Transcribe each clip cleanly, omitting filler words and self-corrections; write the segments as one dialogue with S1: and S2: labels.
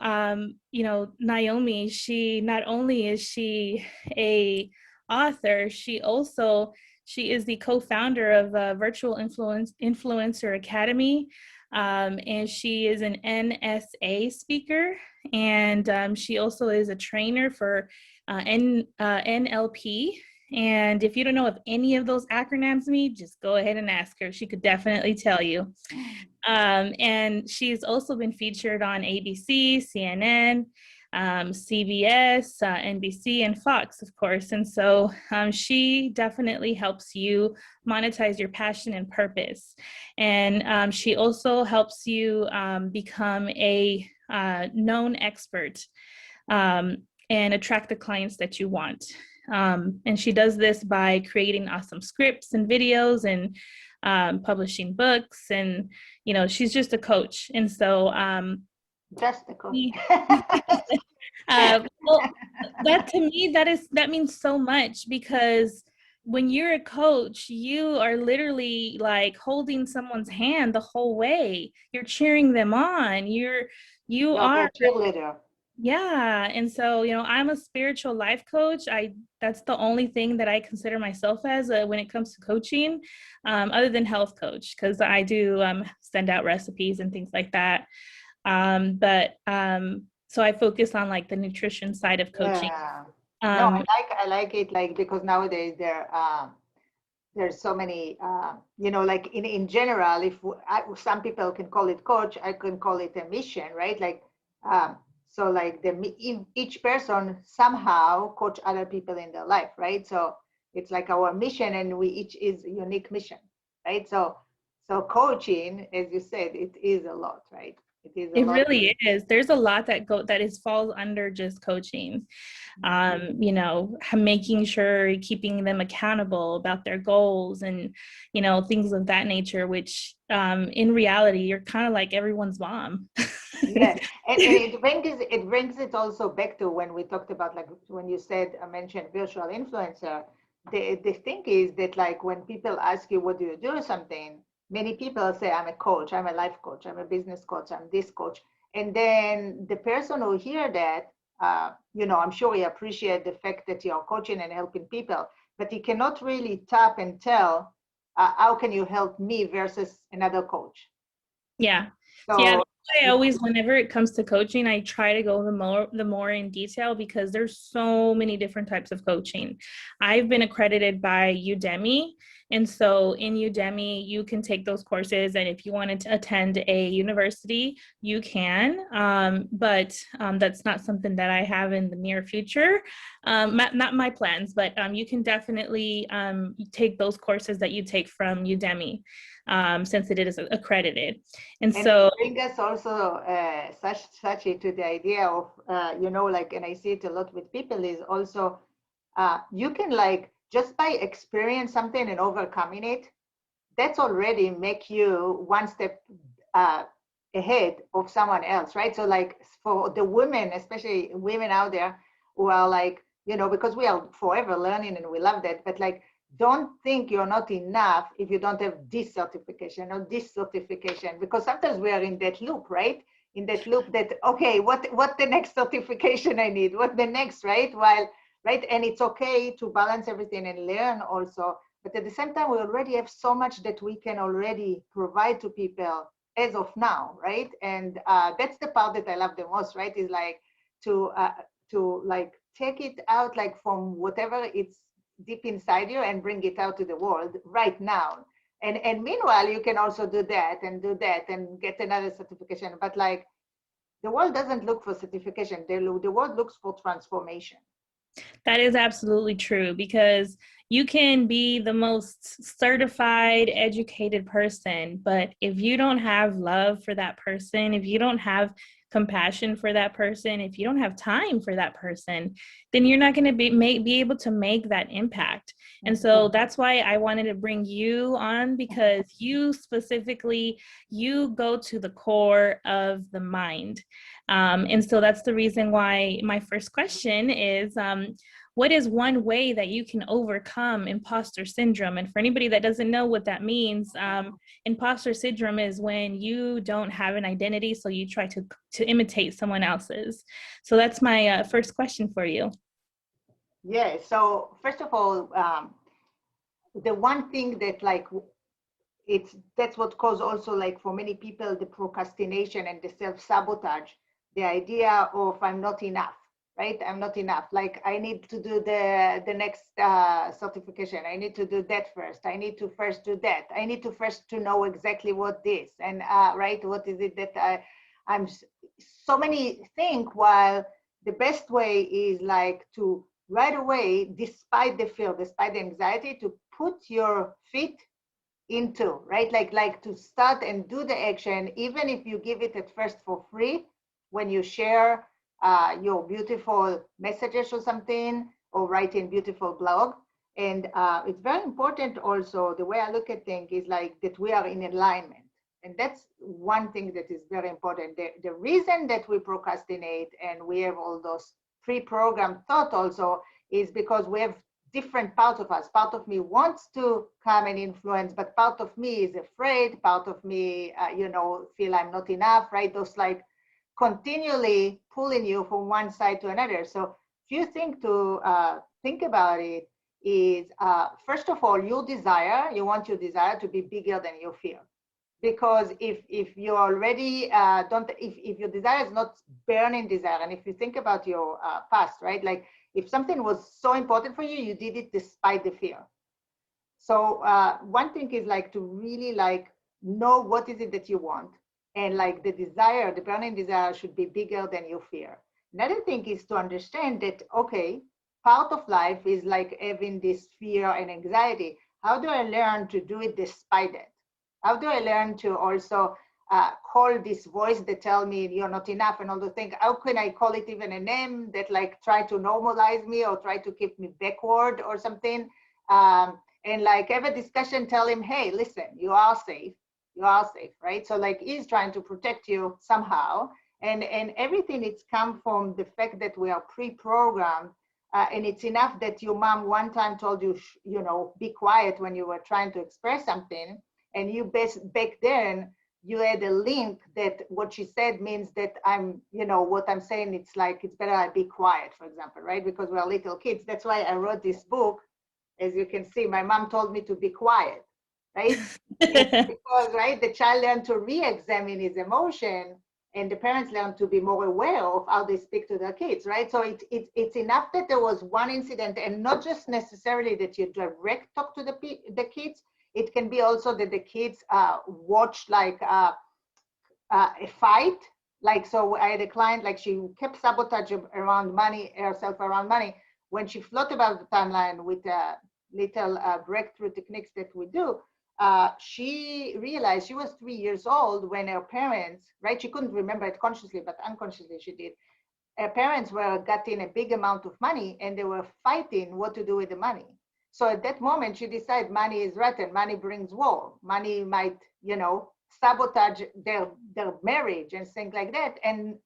S1: Naomi, she not only is she a author, she is the co-founder of Virtual Influencer Academy, and she is an NSA speaker, and she also is a trainer for NLP. And if you don't know what any of those acronyms mean, just go ahead and ask her. She could definitely tell you. And she's also been featured on ABC, CNN, CBS, NBC, and Fox, of course. And so she definitely helps you monetize your passion and purpose. And she also helps you become a known expert and attract the clients that you want. And she does this by creating awesome scripts and videos and publishing books. And, she's just a coach. And so
S2: just a coach.
S1: Well, that to me, that means so much, because when you're a coach, you are literally like holding someone's hand the whole way. You're cheering them on. You are
S2: a cheerleader.
S1: Yeah. And so, I'm a spiritual life coach. That's the only thing that I consider myself as when it comes to coaching, other than health coach, because I do send out recipes and things like that. So I focus on like the nutrition side of coaching.
S2: Yeah. No, I like it, like, because nowadays there's so many, like in general, some people can call it coach, I can call it a mission, right? Like, so like each person somehow coach other people in their life, right? So it's like our mission, and we each is a unique mission, right? So coaching, as you said, it is a lot, right?
S1: It really is. There's a lot that falls under just coaching. Making sure keeping them accountable about their goals and, things of that nature, which in reality, you're kind of like everyone's mom.
S2: Yeah, and it brings it also back to when we talked about, like, when you mentioned virtual influencer. The thing is that, like, when people ask you, what do you do, something, many people say, I'm a coach, I'm a life coach, I'm a business coach, I'm this coach. And then the person who hear that, I'm sure he appreciate the fact that you're coaching and helping people, but he cannot really tap and tell, how can you help me versus another coach?
S1: Yeah. So I always, whenever it comes to coaching, I try to go the more in detail, because there's so many different types of coaching. I've been accredited by Udemy. And so in Udemy, you can take those courses. And if you wanted to attend a university, you can. But that's not something that I have in the near future. Not my plans, but you can definitely take those courses that you take from Udemy, since it is accredited. And so
S2: it brings us also such to the idea of, like, and I see it a lot with people, is also, you can, like, just by experience something and overcoming it, that's already make you one step ahead of someone else, right? So, like, for the women, especially women out there who are like, because we are forever learning and we love that, but, like, don't think you're not enough if you don't have this certification or this certification, because sometimes we are in that loop, right? In that loop that, okay, what the next certification I need, what the next, right? Right? And it's okay to balance everything and learn also, but at the same time, we already have so much that we can already provide to people as of now, right? And that's the part that I love the most, right? Is like to like take it out, like, from whatever it's deep inside you, and bring it out to the world right now. And meanwhile, you can also do that and get another certification. But, like, the world doesn't look for certification. The world looks for transformation.
S1: That is absolutely true, because you can be the most certified, educated person, but if you don't have love for that person, if you don't have compassion for that person, if you don't have time for that person, then you're not going to be able to make that impact. And so that's why I wanted to bring you on, because you specifically, you go to the core of the mind. And so that's the reason why my first question is, what is one way that you can overcome imposter syndrome? And for anybody that doesn't know what that means, imposter syndrome is when you don't have an identity, so you try to imitate someone else's. So that's my first question for you.
S2: Yeah, so first of all, the one thing that like that's what caused also like for many people the procrastination and the self-sabotage, the idea of I'm not enough, right? I'm not enough. Like I need to do the next certification. I need to do that first. I need to first do that. I need to first to know exactly what this and right, what is it that I'm so many think, while the best way is like to right away, despite the fear, despite the anxiety, to put your feet into, right? Like to start and do the action, even if you give it at first for free, when you share your beautiful messages or something, or writing beautiful blog. And it's very important also, the way I look at things is like that we are in alignment. And that's one thing that is very important. The reason that we procrastinate and we have all those pre-programmed thought also is because we have different parts of us. Part of me wants to come and influence, but part of me is afraid. Part of me, feel I'm not enough, right? Those like continually pulling you from one side to another. So few things to think about it is, first of all, you want your desire to be bigger than your fear. Because if you already if your desire is not burning desire, and if you think about your past, right? Like if something was so important for you, you did it despite the fear. So one thing is like to really like know what is it that you want, and like the desire, the burning desire should be bigger than your fear. Another thing is to understand that, okay, part of life is like having this fear and anxiety. How do I learn to do it despite it? How do I learn to also call this voice that tell me you're not enough and all the things? How can I call it even a name that like try to normalize me or try to keep me backward or something? And like have a discussion, tell him, hey, listen, you are safe, right? So like he's trying to protect you somehow. And everything it's come from the fact that we are pre-programmed. And it's enough that your mom one time told you, be quiet when you were trying to express something. And you back then, you had a link that what she said means that I'm, what I'm saying, it's like, it's better I be quiet, for example, right? Because we're little kids. That's why I wrote this book. As you can see, my mom told me to be quiet, right? It's because, right, the child learned to re-examine his emotion, and the parents learn to be more aware of how they speak to their kids, right? So it's enough that there was one incident, and not just necessarily that you direct talk to the kids. It can be also that the kids watch like a fight. Like, so I had a client, like she kept sabotaging herself around money. When she floated about the timeline with little breakthrough techniques that we do, she realized she was 3 years old when her parents, right? She couldn't remember it consciously, but unconsciously she did. Her parents were getting a big amount of money and they were fighting what to do with the money. So at that moment, she decided money is rotten, money brings war, money might, sabotage their marriage and things like that. And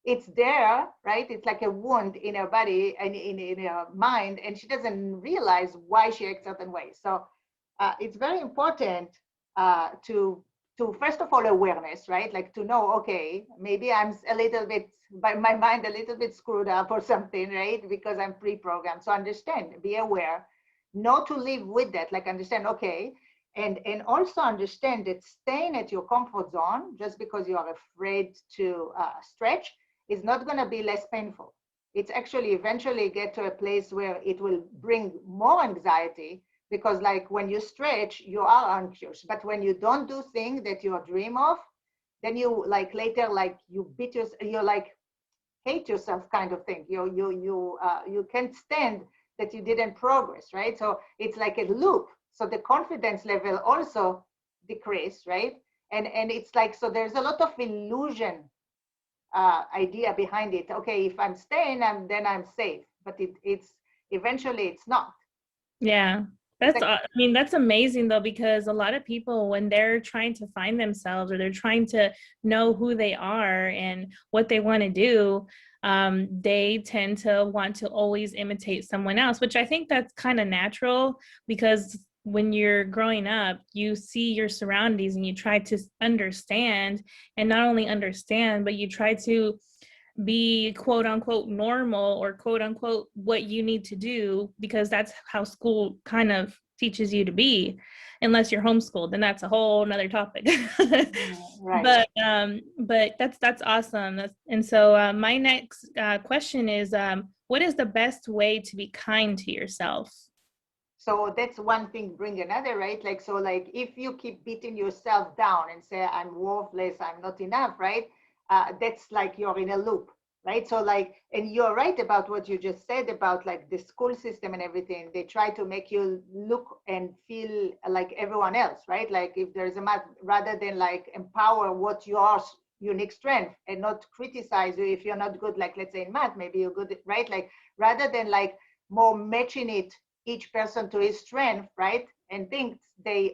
S2: it's there, right? It's like a wound in her body and in her mind, and she doesn't realize why she acts certain ways. So it's very important to first of all awareness, right? Like to know, okay, maybe I'm a little bit by my mind a little bit screwed up or something, right? Because I'm pre-programmed. So understand, be aware, not to live with that. Like understand, okay, and also understand that staying at your comfort zone just because you are afraid to stretch is not going to be less painful. It's actually eventually get to a place where it will bring more anxiety, because like when you stretch, you are anxious. But when you don't do things that you dream of, then you like later, like you beat yourself, you're like hate yourself kind of thing. You can't stand that you didn't progress, right? So it's like a loop. So the confidence level also decrease, right? And it's like, so there's a lot of illusion idea behind it. Okay, if I'm staying, then I'm safe. But it's eventually it's not.
S1: Yeah. I mean, that's amazing though, because a lot of people, when they're trying to find themselves or they're trying to know who they are and what they want to do, they tend to want to always imitate someone else, which I think that's kind of natural, because when you're growing up, you see your surroundings and you try to understand, and not only understand, but you try to be quote unquote normal or quote unquote what you need to do, because that's how school kind of teaches you to be, unless you're homeschooled, then that's a whole nother topic.
S2: Right.
S1: But that's awesome. And so my next question is, what is the best way to be kind to yourself?
S2: So that's one thing, bring another, right? Like, so like if you keep beating yourself down and say, I'm worthless, I'm not enough, right? That's like you're in a loop, right? So like, and you're right about what you just said about like the school system and everything. They try to make you look and feel like everyone else, right? Like if there's a math, rather than like empower what your unique strength and not criticize you if you're not good, like let's say in math, maybe you're good, right? Like rather than like more matching it each person to his strength, right? And things they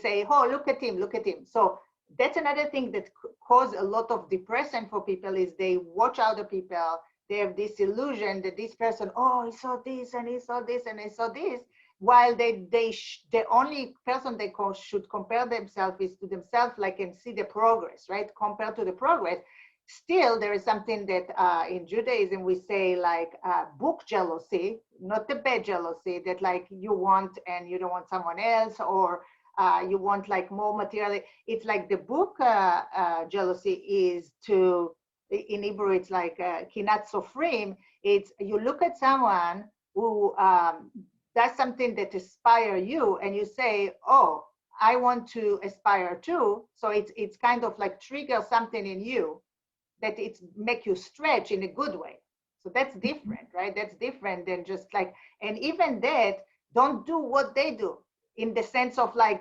S2: say, oh, look at him. So that's another thing that cause a lot of depression for people is they watch other people. They have this illusion that this person, oh, he saw this and he saw this and he saw this, while the only person they should compare themselves is to themselves, like, and see the progress, right? Compared to the progress. Still, there is something that in Judaism we say like book jealousy, not the bad jealousy that like you want and you don't want someone else, or you want like more material. It's like the book jealousy is to, in Hebrew, it's like kinat sofrim. It's you look at someone who does something that inspire you and you say, oh, I want to aspire too. So it's kind of like trigger something in you that it's make you stretch in a good way. So that's different, right? That's different than just like, and even that, don't do what they do, in the sense of like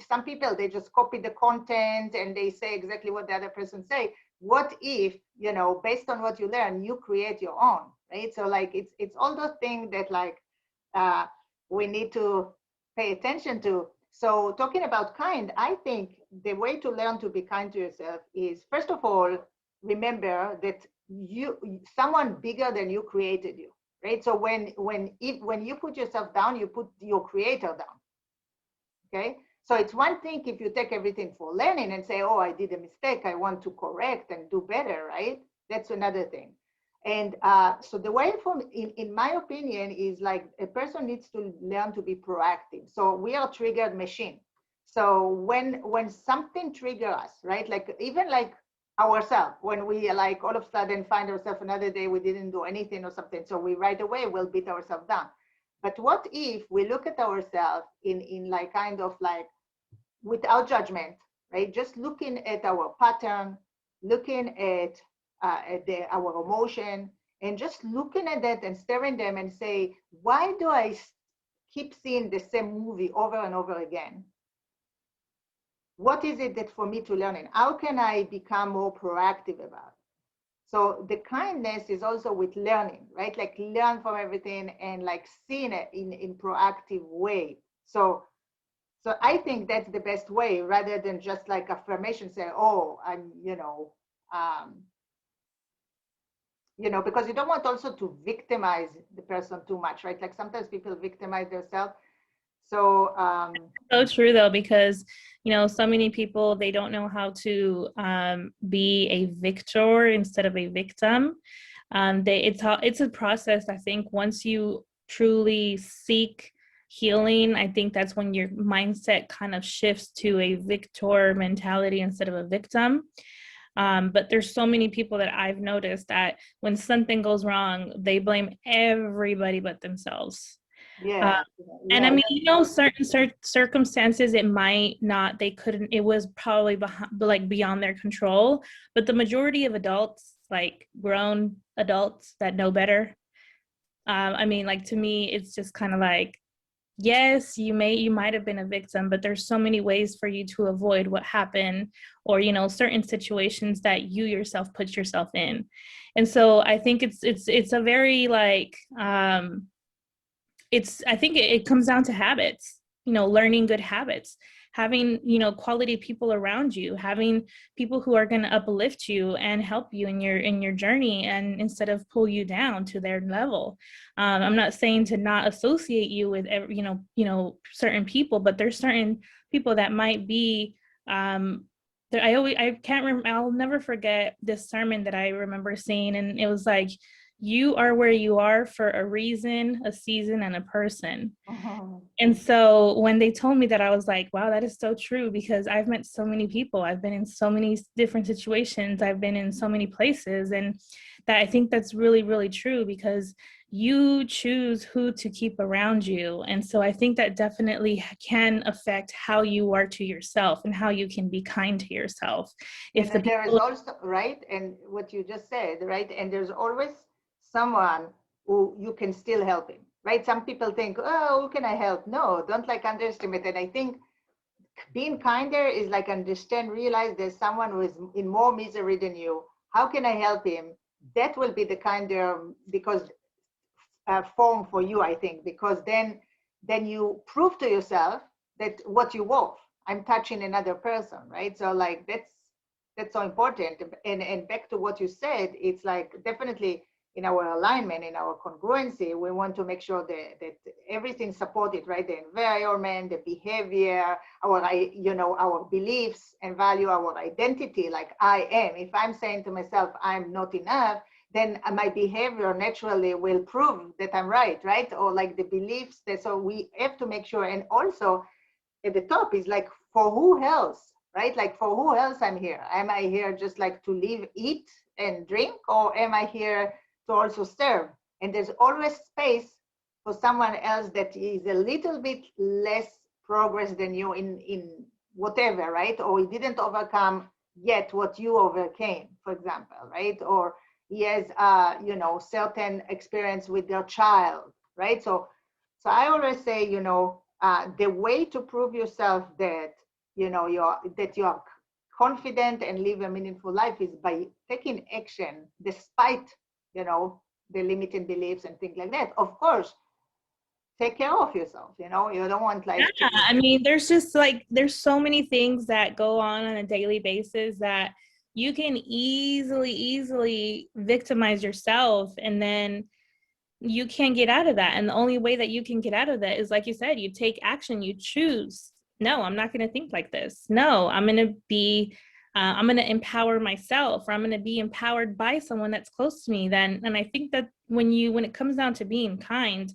S2: some people, they just copy the content and they say exactly what the other person say. What if, based on what you learn, you create your own, right? So like it's all those things that like uh, we need to pay attention to. So talking about kind, I think the way to learn to be kind to yourself is, first of all, remember that someone bigger than you created you, right? So when you put yourself down, you put your creator down. Okay, so it's one thing if you take everything for learning and say, oh, I did a mistake, I want to correct and do better, right? That's another thing. And so the way in my opinion is like a person needs to learn to be proactive. So we are triggered machine. So when something triggers us, right? Like even like ourselves, when we like all of a sudden find ourselves another day we didn't do anything or something, so we right away will beat ourselves down. But what if we look at ourselves in like kind of like without judgment, right? Just looking at our pattern, looking at our emotion, and just looking at that and staring them and say, why do I keep seeing the same movie over and over again? What is it that for me to learn? And how can I become more proactive about it? So the kindness is also with learning, right? Like learn from everything and like seeing it in proactive way. So I think that's the best way, rather than just like affirmation, say, oh, I'm, because you don't want also to victimize the person too much, right? Like sometimes people victimize themselves. So
S1: So true though, because so many people, they don't know how to be a victor instead of a victim. It's a process. I think once you truly seek healing, I think that's when your mindset kind of shifts to a victor mentality instead of a victim. But there's so many people that I've noticed that when something goes wrong, they blame everybody but themselves.
S2: yeah,
S1: And I
S2: yeah,
S1: mean, certain circumstances, they couldn't, it was probably like beyond their control. But the majority of adults, like grown adults that know better, I mean, like to me, it's just kind of like, yes, you might have been a victim, but there's so many ways for you to avoid what happened, or certain situations that you yourself put yourself in. And so I think it's a very like I think it comes down to habits, learning good habits, having, quality people around you, having people who are going to uplift you and help you in your journey, and instead of pull you down to their level. I'm not saying to not associate you with every, certain people, but there's certain people that might be, I can't remember, I'll never forget this sermon that I remember seeing, and it was like, you are where you are for a reason, a season, and a person.
S2: Mhm.
S1: And so when they told me that, I was like, wow, that is so true, because I've met so many people. I've been in so many different situations. I've been in so many places. And that, I think that's really, really true, because you choose who to keep around you. And so I think that definitely can affect how you are to yourself and how you can be kind to yourself.
S2: And
S1: If the
S2: there is
S1: people,
S2: also, right? And what you just said, right? And there's always someone who you can still help him, right? Some people think, oh, who can I help? No, don't like underestimate. And I think being kinder is like understand, realize there's someone who is in more misery than you. How can I help him? That will be the kinder, because form for you, I think, because then you prove to yourself that what you worth. I'm touching another person, right? So like that's so important. And back to what you said, it's like definitely in our alignment, in our congruency, we want to make sure that everything's supported, right? The environment, the behavior, our beliefs and value, our identity, like I am. If I'm saying to myself, I'm not enough, then my behavior naturally will prove that I'm right? Or like the beliefs that, so we have to make sure. And also at the top is like, for who else, right? Like for who else I'm here? Am I here just like to live, eat and drink, or am I here to also serve? And there's always space for someone else that is a little bit less progress than you in whatever, right? Or he didn't overcome yet what you overcame, for example, right? Or he has certain experience with their child, right? So I always say, the way to prove yourself that you are confident and live a meaningful life is by taking action despite you know the limiting beliefs and things like that. Of course, take care of yourself. You don't want
S1: yeah,
S2: like to.
S1: I mean, there's just like, there's so many things that go on a daily basis that you can easily victimize yourself, and then you can't get out of that. And the only way that you can get out of that is, like you said, you take action, you choose, no, I'm not going to think like this. No, I'm going to be, I'm going to empower myself, or I'm going to be empowered by someone that's close to me. Then, and I think that when it comes down to being kind,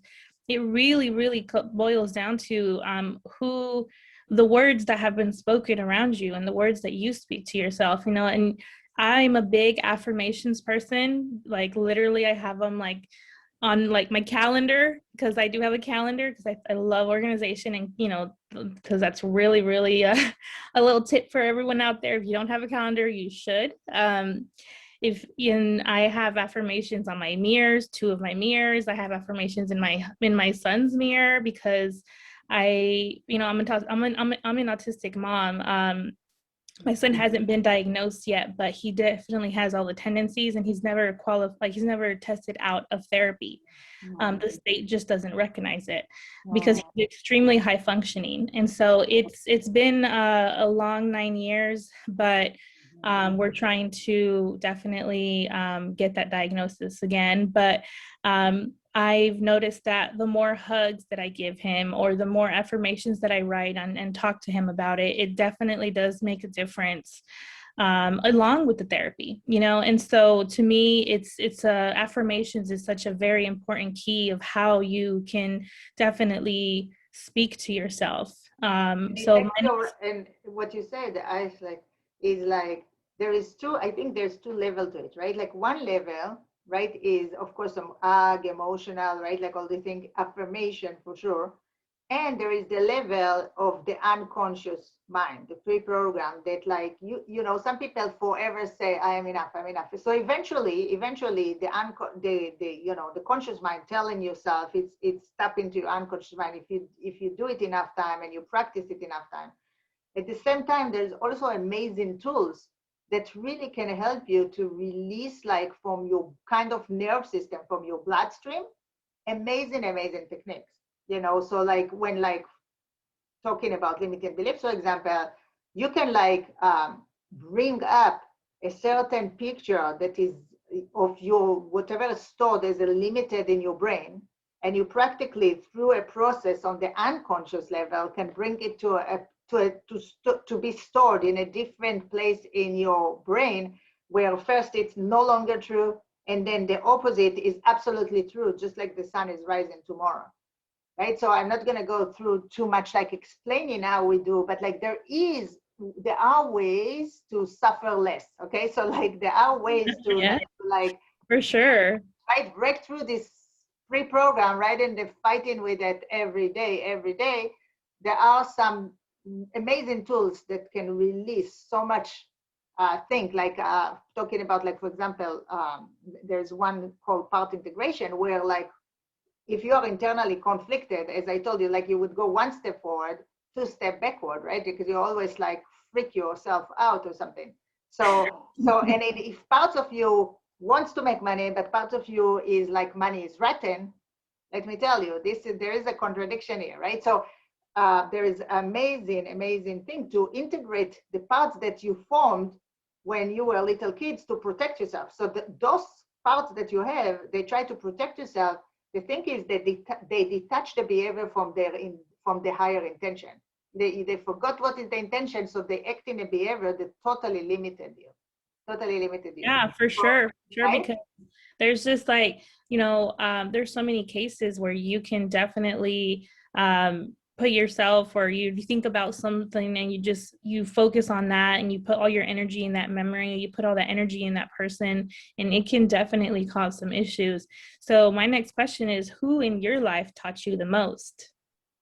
S1: it really boils down to who, the words that have been spoken around you and the words that you speak to yourself, and I'm a big affirmations person. Like literally I have them like on like my calendar, because I do have a calendar, because I love organization, and because that's really a little tip for everyone out there. If you don't have a calendar, you should. If in I have affirmations on my mirrors, two of my mirrors. I have affirmations in my son's mirror, because I'm an autistic mom. My son hasn't been diagnosed yet, but he definitely has all the tendencies, and he's never qualified, like he's never tested out of therapy. The state just doesn't recognize it, because
S2: No.
S1: he's extremely high functioning. And so it's been a long 9 years, but we're trying to definitely get that diagnosis again. But I've noticed that the more hugs that I give him, or the more affirmations that I write on and talk to him about it, it definitely does make a difference, along with the therapy. And so to me, it's affirmations is such a very important key of how you can definitely speak to yourself.
S2: And
S1: So
S2: and what you said, I like is like there is two. I think there's two levels to it, right? Like one level, right, is of course some emotional, right? Like all the thing, affirmation for sure. And there is the level of the unconscious mind, the pre-program that like some people forever say I am enough, I'm enough. So eventually the conscious mind telling yourself, it's tap into your unconscious mind if you do it enough time and you practice it enough time. At the same time, there's also amazing tools that really can help you to release like from your kind of nerve system, from your bloodstream, amazing techniques. So like when like talking about limiting beliefs, for example, you can like bring up a certain picture that is of your whatever stored as a limited in your brain, and you practically through a process on the unconscious level can bring it to be stored in a different place in your brain, where first it's no longer true, and then the opposite is absolutely true, just like the sun is rising tomorrow. Right, so I'm not going to go through too much like explaining how we do, but like there are ways to suffer less. Okay, so like there are ways to
S1: Yeah,
S2: like
S1: for sure.
S2: right break through this free program, right, and the fighting with it every day. There are some amazing tools that can release so much thing, like talking about, like, for example, there's one called part integration, where like if you are internally conflicted, as I told you, like you would go one step forward, two step backward, right? Because you always like freak yourself out or something. So, and if parts of you wants to make money, but part of you is like money is rotten, let me tell you, there is a contradiction here, right? So there is amazing thing to integrate the parts that you formed when you were little kids to protect yourself. So those parts that you have, they try to protect yourself. The thing is that they detach the behavior from the higher intention. They forgot what is the intention, so they act in a behavior that totally limited you. Totally limited you.
S1: Yeah, for
S2: So,
S1: sure,
S2: right?
S1: because there's just like, there's so many cases where you can definitely put yourself, or you think about something and you focus on that and you put all your energy in that memory, you put all that energy in that person, and it can definitely cause some issues. So my next question is, who in your life taught you the most?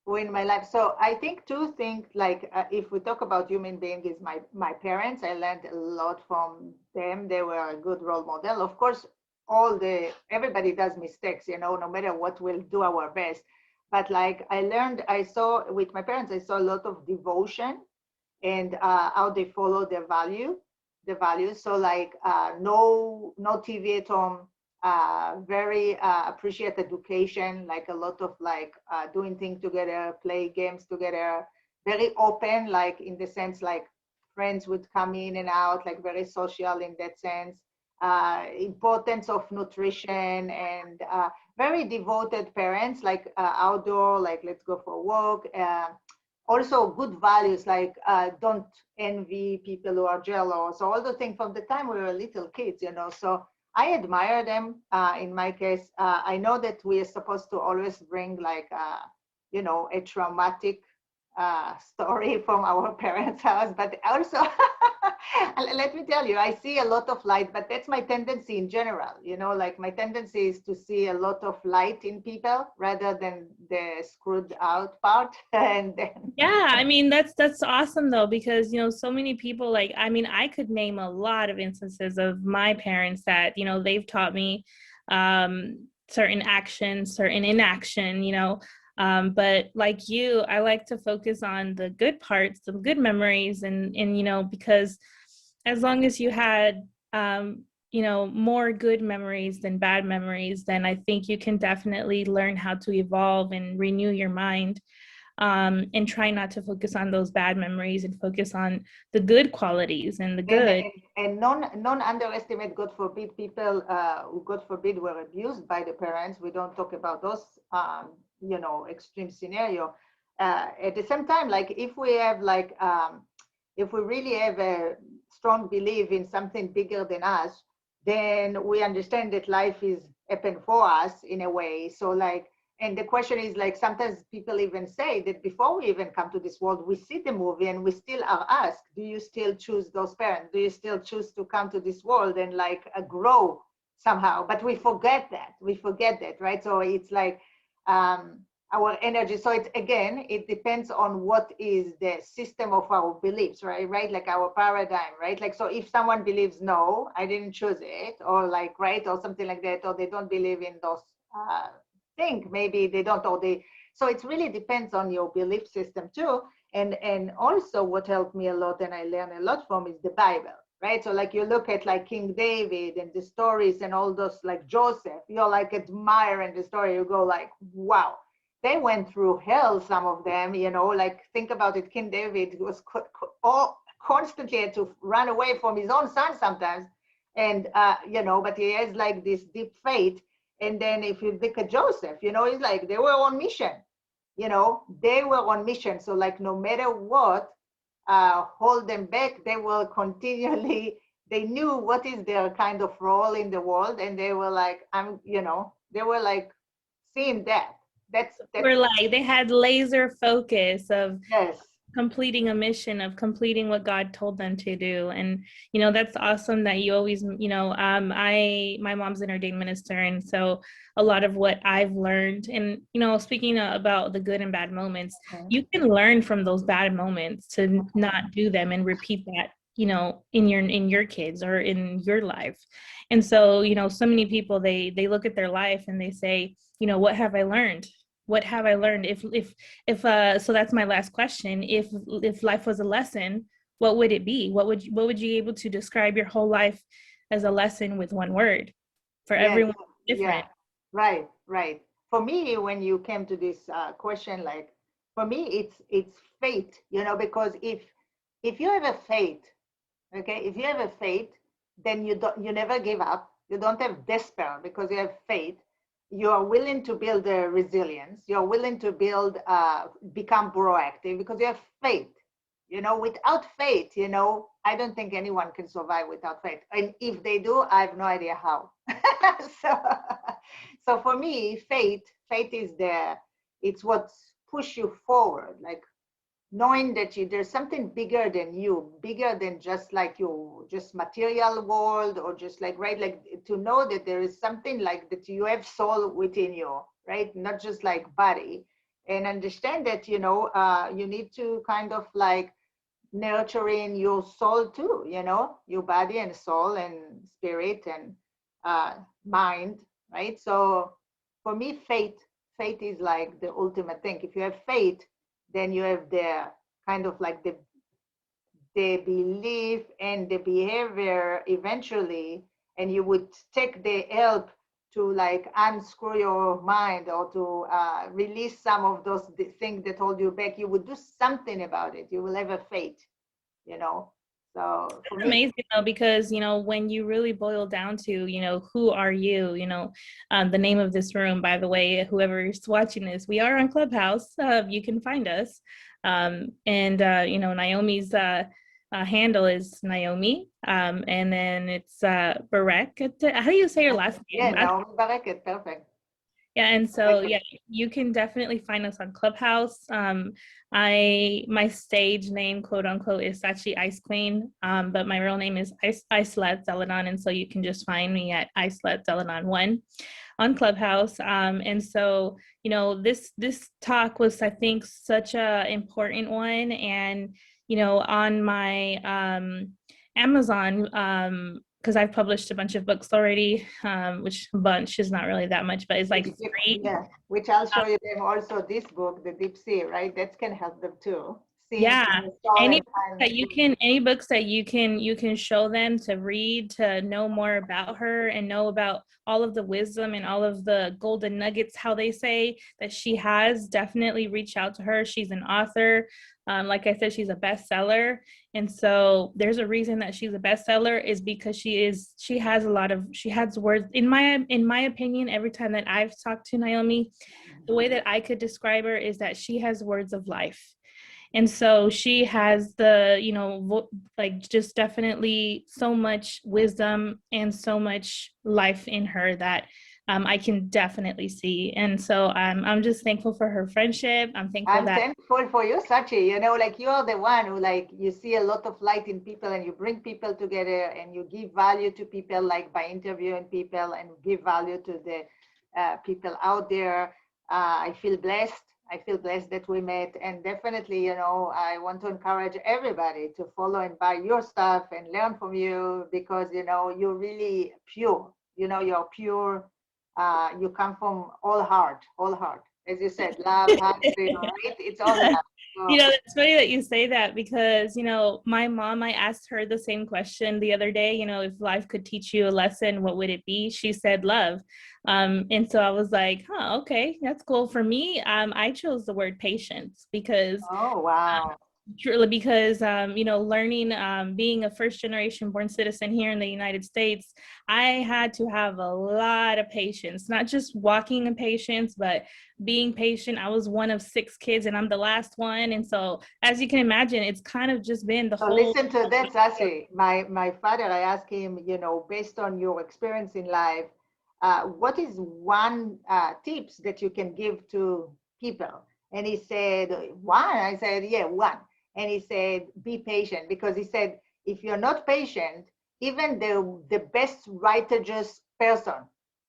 S2: Who in my life? So I think two things, like if we talk about human being, is my parents. I learned a lot from them. They were a good role model. Of course, everybody does mistakes, no matter what, we'll do our best. But like I saw with my parents, I saw a lot of devotion, and how they follow the values. So like no TV at home, very appreciate education, like a lot of like doing things together, play games together, very open, like in the sense like friends would come in and out, like very social in that sense. Importance of nutrition, and very devoted parents, like outdoor, like let's go for a walk. Also good values, like don't envy people who are jealous, all the things from the time we were little kids. So I admire them. In my case, I know that we are supposed to always bring like a traumatic story from our parents' house, but also let me tell you, I see a lot of light, but that's my tendency in general. Like my tendency is to see a lot of light in people rather than the screwed out part. And then
S1: Yeah, I mean that's awesome though, because so many people, like, I mean, I could name a lot of instances of my parents that they've taught me certain actions, certain inaction, but like you, I like to focus on the good parts, the good memories, and because as long as you had more good memories than bad memories, then I think you can definitely learn how to evolve and renew your mind, and try not to focus on those bad memories and focus on the good qualities and the
S2: and
S1: good.
S2: and non underestimate, God forbid, people who, God forbid, were abused by the parents. We don't talk about those extreme scenario. At the same time, like if we have like if we really have a strong belief in something bigger than us, then we understand that life is happen for us in a way. So like, and the question is, like, sometimes people even say that before we even come to this world, we see the movie and we still are asked, do you still choose those parents? Do you still choose to come to this world and like grow somehow? But we forget that, right? So it's like our energy. So it's, again, it depends on what is the system of our beliefs, right? Like our paradigm, right? Like, so if someone believes, no, I didn't choose it, or like, right, or something like that, or they don't believe in those think, maybe they don't, or they, so it really depends on your belief system too. And also what helped me a lot, and I learned a lot from, is the Bible, right? So like you look at like King David and the stories and all those, like Joseph, you're like admiring the story, you go like, wow. they went through hell, some of them, you know, like think about it, King David was constantly had to run away from his own son sometimes. And, you know, but he has like this deep faith. And then if you look at Joseph, you know, he's like, they were on mission, you know, they were on mission. So like, no matter what, hold them back, they will continually, they knew what is their kind of role in the world. And they were like, you know, they were like seeing that. That's
S1: We're like, they had laser focus of
S2: yes,
S1: completing a mission, of completing what God told them to do. And you know, that's awesome that you always, you know, my mom's an ordained minister, and so a lot of what I've learned, and you know, speaking about the good and bad moments, you can learn from those bad moments to not do them and repeat that, you know, in your kids or in your life. And so, you know, so many people, they look at their life and they say, you know, what have I learned? What have I learned? If so that's my last question. If life was a lesson, what would it be? What would you be able to describe your whole life as a lesson with one word? For
S2: yeah,
S1: everyone, different.
S2: yeah, right, right. For me, when you came to this question, like for me, it's faith, you know, because if you have a faith, okay, if you have a faith, then you never give up. You don't have despair because you have faith. You are willing to build a resilience. You're willing to build, become proactive because you have faith. You know, without faith, you know, I don't think anyone can survive without faith. And if they do, I have no idea how. so, so for me, faith is there. It's what push you forward. Like knowing that there's something bigger than you, bigger than just like your just material world, or just like, right, like to know that there is something like that you have soul within you, right, not just like body. And understand that, you know, you need to kind of like nurturing your soul too, you know, your body and soul and spirit and mind, right? So for me, faith is like the ultimate thing. If you have faith, then you have the kind of like the belief and the behavior eventually, and you would take the help to like unscrew your mind or to release some of those things that hold you back. You would do something about it. You will have a faith, you know. So for
S1: It's
S2: me,
S1: amazing though, because you know, when you really boil down to, you know, who are you, you know, the name of this room, by the way, whoever is watching this, we are on Clubhouse. You can find us. And you know, Naomi's handle is Naomi, and then it's Bareket. How do you say your last
S2: yeah,
S1: name?
S2: Naomi Bareket, perfect.
S1: Yeah, and so yeah, you can definitely find us on Clubhouse. My stage name, quote unquote, is Sachi Ice Queen, but my real name is Icelet Zeladon, and so you can just find me at Icelet Zeladon 1 on Clubhouse. And so, you know, this talk was, I think, such a important one, and you know, on my Amazon, because I've published a bunch of books already, which bunch is not really that much, but it's like 3.
S2: Yeah, which I'll show you them also, this book, The Deep Sea, right? That can help them too. See
S1: Yeah,
S2: the soul
S1: any
S2: and
S1: books
S2: find
S1: that you can, any books that you can show them to read, to know more about her and know about all of the wisdom and all of the golden nuggets, how they say, that she has. Definitely reach out to her. She's an author. Like I said, she's a bestseller, and so there's a reason that she's a bestseller, is because she has a lot of, she has words, in my opinion. Every time that I've talked to Naomi, the way that I could describe her is that she has words of life. And so she has the, you know, like just definitely so much wisdom and so much life in her that I can definitely see. And so I'm just thankful for her friendship. I'm thankful
S2: I'm
S1: that,
S2: thankful for you, Sachi. You know, like you're the one who like you see a lot of light in people and you bring people together and you give value to people, like by interviewing people, and give value to the people out there. I feel blessed. I feel blessed that we met, and definitely, you know, I want to encourage everybody to follow and buy your stuff and learn from you, because you know you're really pure. You know, you're pure. You come from all heart, all heart. As you said, love, honesty, right? It's all love. So,
S1: It's funny that you say that because, my mom, I asked her the same question the other day, if life could teach you a lesson, what would it be? She said love. And so I was like, huh, okay, that's cool. For me, I chose the word patience because
S2: oh, wow.
S1: truly, because learning, being a first generation born citizen here in the United States, I had to have a lot of patience, not just walking in patience, but being patient. I was one of 6 kids and I'm the last one. And so as you can imagine, it's kind of just been the
S2: So
S1: whole.
S2: listen to that, Sassy. My father, I asked him, based on your experience in life, what is one tips that you can give to people? And he said, one. I said, yeah, one. And he said, be patient, because he said, if you're not patient, even the best righteous person,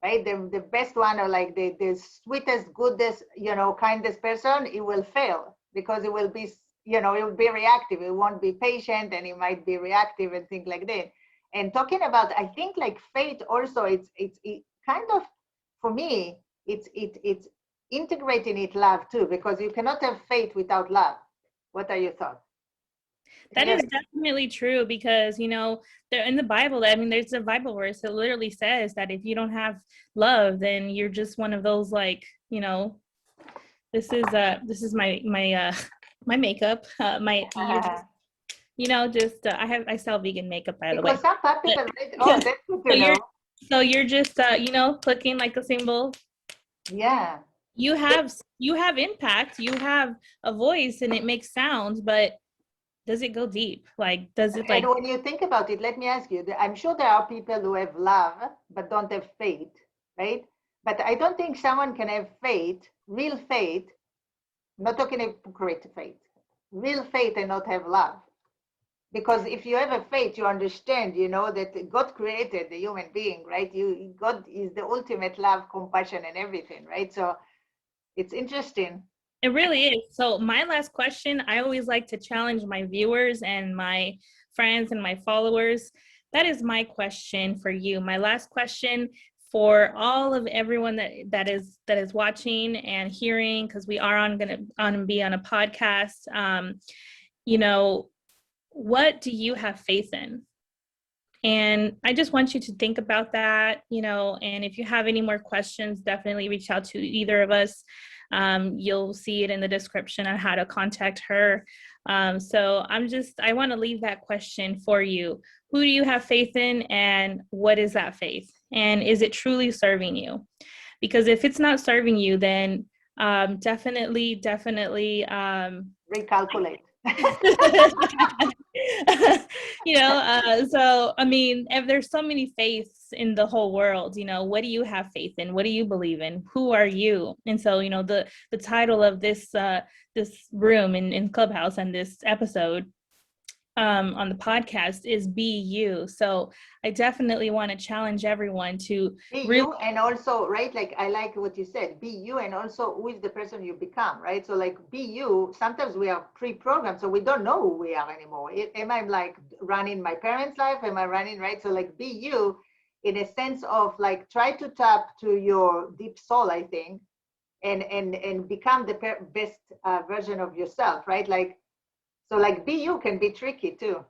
S2: right? The best one, or like the sweetest, goodest, kindest person, it will fail because it will be, it will be reactive. It won't be patient, and it might be reactive and things like that. And talking about, I think like faith also, it kind of, for me, it's integrating it love too, because you cannot have faith without love. What are your thoughts?
S1: That
S2: Yeah.
S1: is definitely true because, there in the Bible, I mean, there's a Bible verse that literally says that if you don't have love, then you're just one of those, like, this is my my makeup, my you're just I sell vegan makeup, by the way.
S2: Because some
S1: But
S2: people, right? Oh, that's good
S1: so
S2: to know.
S1: you're just clicking like a symbol.
S2: Yeah.
S1: You have impact, you have a voice and it makes sounds, but does it go deep? Like, does it
S2: And
S1: like.
S2: when you think about it, let me ask you, I'm sure there are people who have love but don't have faith, right? But I don't think someone can have faith, real faith, I'm not talking hypocrite faith, real faith and not have love. Because if you have a faith, you understand, that God created the human being, right? God is the ultimate love, compassion, and everything, right? So it's interesting.
S1: It really is. So my last question, I always like to challenge my viewers and my friends and my followers. That is my question for you. My last question for all of everyone that is watching and hearing, because we are on be on a podcast. You know, what do you have faith in? And I just want you to think about that, and if you have any more questions, definitely reach out to either of us. You'll see it in the description on how to contact her. So I want to leave that question for you. Who do you have faith in, and what is that faith? And is it truly serving you? Because if it's not serving you, then definitely
S2: Recalculate.
S1: So I mean, if there's so many faiths in the whole world, what do you have faith in? What do you believe in? Who are you? And so, the title of this room in Clubhouse and this episode on the podcast is Be You. So I definitely want to challenge everyone to
S2: Be
S1: really.
S2: you, and also, right, like I like what you said, be you, and also who is the person you become, right? So like be you, sometimes we are pre-programmed, so we don't know who we are anymore. Am I like running my parents' life? Am I running, right? So like be you in a sense of like try to tap to your deep soul, I think, and become the best version of yourself, right? Like, so like be you can be tricky too.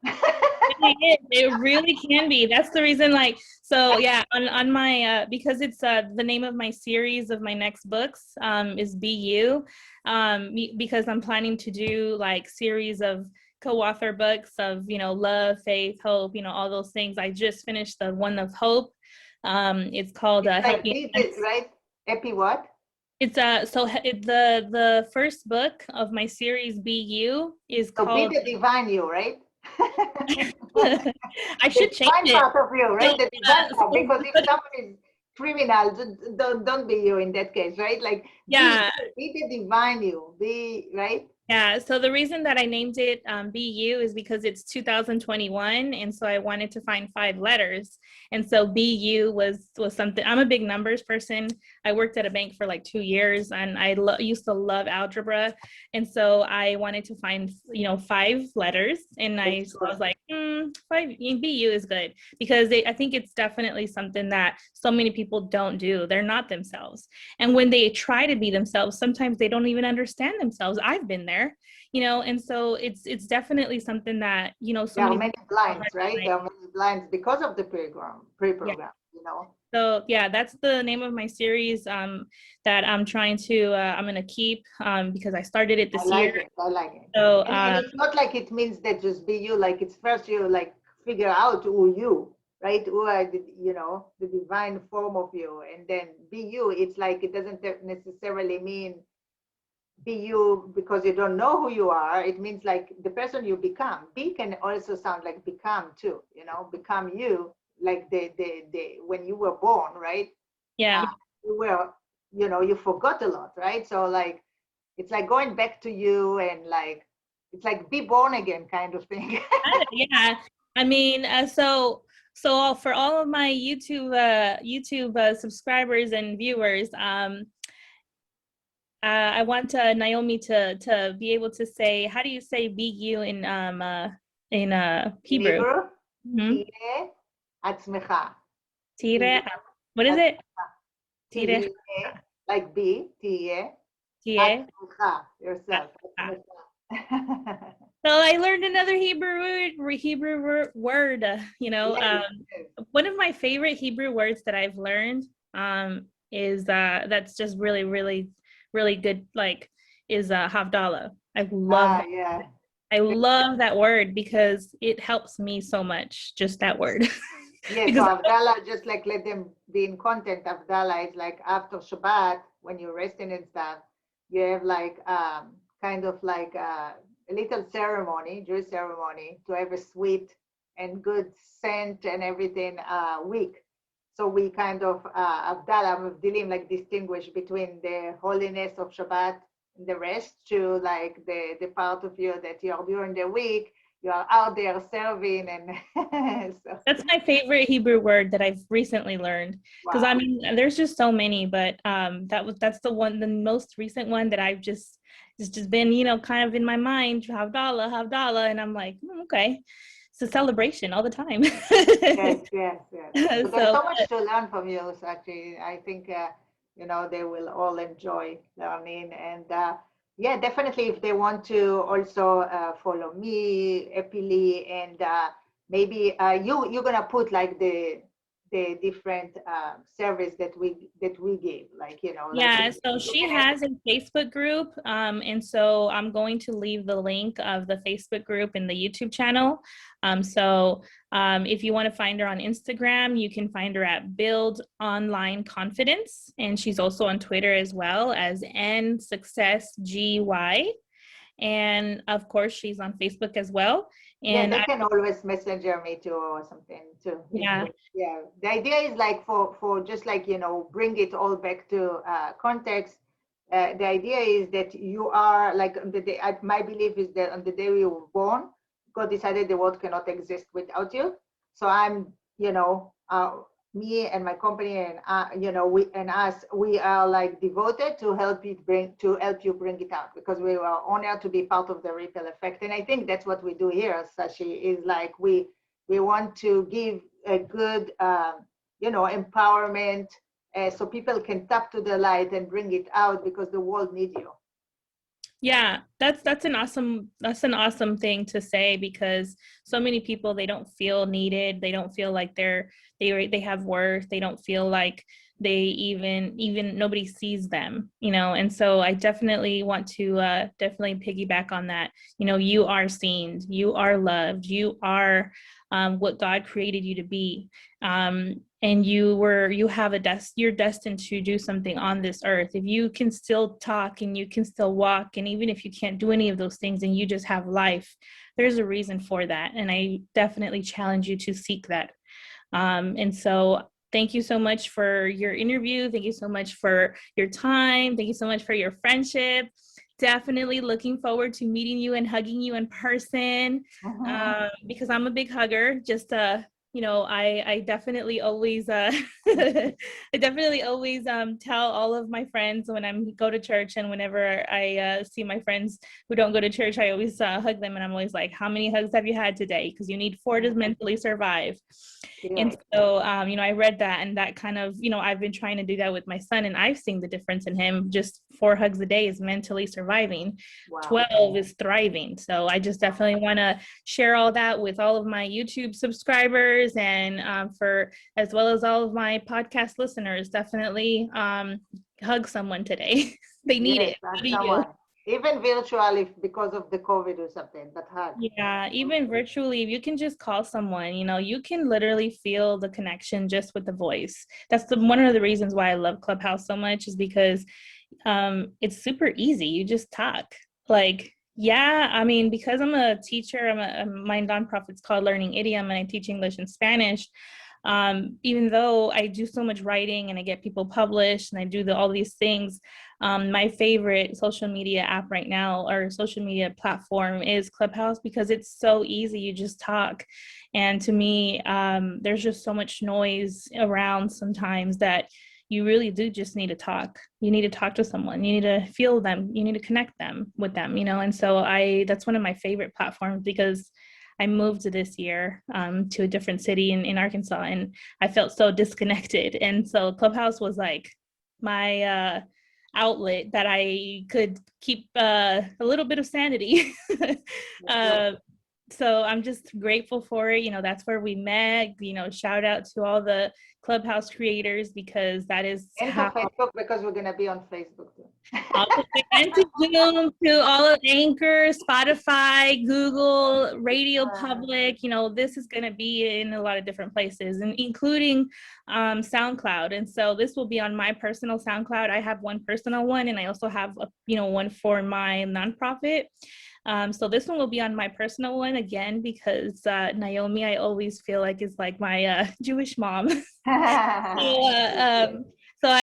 S1: It really can be. That's the reason, like, so yeah, on my because it's the name of my series of my next books is Be You, because I'm planning to do like series of co-author books of love, faith, hope, all those things. I just finished the one of hope. It's called
S2: It's like
S1: Happy
S2: be the,
S1: Events.
S2: right? Happy what?
S1: It's the first book of my series Be You is
S2: So be
S1: called.
S2: the divine you, right?
S1: I
S2: The
S1: should change
S2: divine
S1: it.
S2: part of you,
S1: So,
S2: right? The divine part. Because if
S1: but
S2: someone is criminal, don't be you in that case, right? Like
S1: yeah,
S2: be the divine you, be right.
S1: yeah. So the reason that I named it BU is because it's 2021, and so I wanted to find 5 letters, and so BU was something. I'm a big numbers person. I worked at a bank for like 2 years, and I used to love algebra, and so I wanted to find 5 letters, and I
S2: That's
S1: was
S2: good.
S1: like, five BU is good because I think it's definitely something that so many people don't do. They're not themselves, and when they try to be themselves, sometimes they don't even understand themselves. I've been there. there, you know, and so it's definitely something that, you know, so
S2: There are
S1: many
S2: many
S1: people have a
S2: blinds,
S1: hard
S2: right?
S1: time.
S2: There are many blinds because of the
S1: Yeah.
S2: pre-program, you know.
S1: So yeah, that's the name of my series that I'm trying to I'm gonna keep because I started it
S2: I
S1: this year.
S2: like it. I like it.
S1: So
S2: And it's not like it means that just be you. Like it's first you like figure out who you, right? Who are the, you know, the divine form of you, and then be you. It's like it doesn't necessarily mean be you because you don't know who you are. It means like the person you become. Be can also sound like become too. You know, become you. Like the when you were born, right?
S1: yeah.
S2: Uh, you were, you know, you forgot a lot, right? So like it's like going back to you and like it's like be born again kind of thing.
S1: Yeah, I mean, for all of my YouTube subscribers and viewers, I want Naomi to be able to say, how do you say "be you" in
S2: In
S1: Hebrew?
S2: Hebrew,
S1: Mm-hmm.
S2: תהיה עצמך. תהיה
S1: Tire, what is it?
S2: עצמך.
S1: Tire,
S2: תהיה, like be, תהיה
S1: tire.
S2: עצמך, yourself. עצמך.
S1: So I learned another Hebrew word. You know,
S2: Yes, yes.
S1: one of my favorite Hebrew words that I've learned is that's just really good. Like is Havdalah.
S2: Yeah.
S1: I love that word because it helps me so much. Just that word.
S2: Yeah, so
S1: Because
S2: Avdallah, just like let them be in content. Avdallah is like after Shabbat, when you're resting and stuff, you have like kind of like a little ceremony, Jewish ceremony, to have a sweet and good scent and everything week. So we kind of Avdallah, Mavdilim, like distinguish between the holiness of Shabbat and the rest to like the part of you that you're during the week you are out there serving and so,
S1: that's my favorite Hebrew word that I've recently learned. Because I
S2: wow.
S1: mean, there's just so many, but that's the most recent one that I've just it's just been, you know, kind of in my mind, Havdalah, Havdalah, and I'm like, okay, it's a celebration all the time.
S2: Yes, yes, yes. So there's
S1: So
S2: so much to learn from you, Sachi. I think you know they will all enjoy learning, and yeah, definitely if they want to also follow me, Epili, and maybe you're gonna put like the different service that we give, like you know, like
S1: yeah, so
S2: you
S1: she
S2: can have.
S1: has a Facebook group. And so I'm going to leave the link of the Facebook group in the YouTube channel. If you want to find her on Instagram, you can find her at Build Online Confidence. And she's also on Twitter as well as N Success GY. And of course, she's on Facebook as well.
S2: Yeah,
S1: And
S2: they can always messenger me too or something too.
S1: yeah,
S2: Yeah. The idea is like for just like you know bring it all back to context. The idea is that you are like on the day. My belief is that on the day we were born, God decided the world cannot exist without you. So I'm you know me and my company and you know we and us we are like devoted to help you bring it out because we are honored to be part of the ripple effect, and I think that's what we do here, Sashi, is like we want to give a good you know empowerment so people can tap to the light and bring it out because the world needs you.
S1: yeah, that's an awesome thing to say because so many people they don't feel needed, they don't feel like they have worth, they don't feel like they even nobody sees them, you know. And so I definitely want to definitely piggyback on that. You know, you are seen, you are loved, you are what God created you to be. And you have you're destined to do something on this earth. If you can still talk and you can still walk, and even if you can't do any of those things and you just have life, there's a reason for that. And I definitely challenge you to seek that. And so thank you so much for your interview. Thank you so much for your time. Thank you so much for your friendship. Definitely looking forward to meeting you and hugging you in person because I'm a big hugger. Just I definitely always I definitely always tell all of my friends when I go to church, and whenever I see my friends who don't go to church, I always hug them, and I'm always like, how many hugs have you had today? Because you need 4 to mentally survive. And
S2: Yes.
S1: so I read that, and that kind of, I've been trying to do that with my son, and I've seen the difference in him. Just 4 hugs a day is mentally surviving.
S2: Wow.
S1: 12 is thriving. So I just definitely want to share all that with all of my YouTube subscribers, and for as well as all of my podcast listeners. Definitely hug someone today. They need
S2: Yes,
S1: it.
S2: hug
S1: So do you.
S2: someone. Even virtual if because of the COVID or something, but hug.
S1: Yeah, even virtually, if you can just call someone, you can literally feel the connection just with the voice. That's one of the reasons why I love Clubhouse so much, is because it's super easy. You just talk. Like, yeah, I mean, because I'm a teacher, my nonprofit's called Learning Idiom, and I teach English and Spanish. Even though I do so much writing and I get people published and I do all these things, my favorite social media app right now, or social media platform, is Clubhouse, because it's so easy. You just talk. And to me, there's just so much noise around sometimes that you really do just need to talk. You need to talk to someone. You need to feel them. You need to connect them with them, And so that's one of my favorite platforms, because I moved this year to a different city in Arkansas, and I felt so disconnected. And so Clubhouse was like my outlet that I could keep a little bit of sanity. uh, so I'm just grateful for it. That's where we met. Shout out to all the Clubhouse creators, because that is
S2: And to
S1: how.
S2: Facebook because we're gonna be on Facebook too.
S1: And to Zoom, to all of Anchor, Spotify, Google, Radio Public. This is going to be in a lot of different places, and including SoundCloud. And so this will be on my personal SoundCloud. I have one personal one, and I also have one for my nonprofit. So this one will be on my personal one again, because Naomi, I always feel like, is like my Jewish mom. So,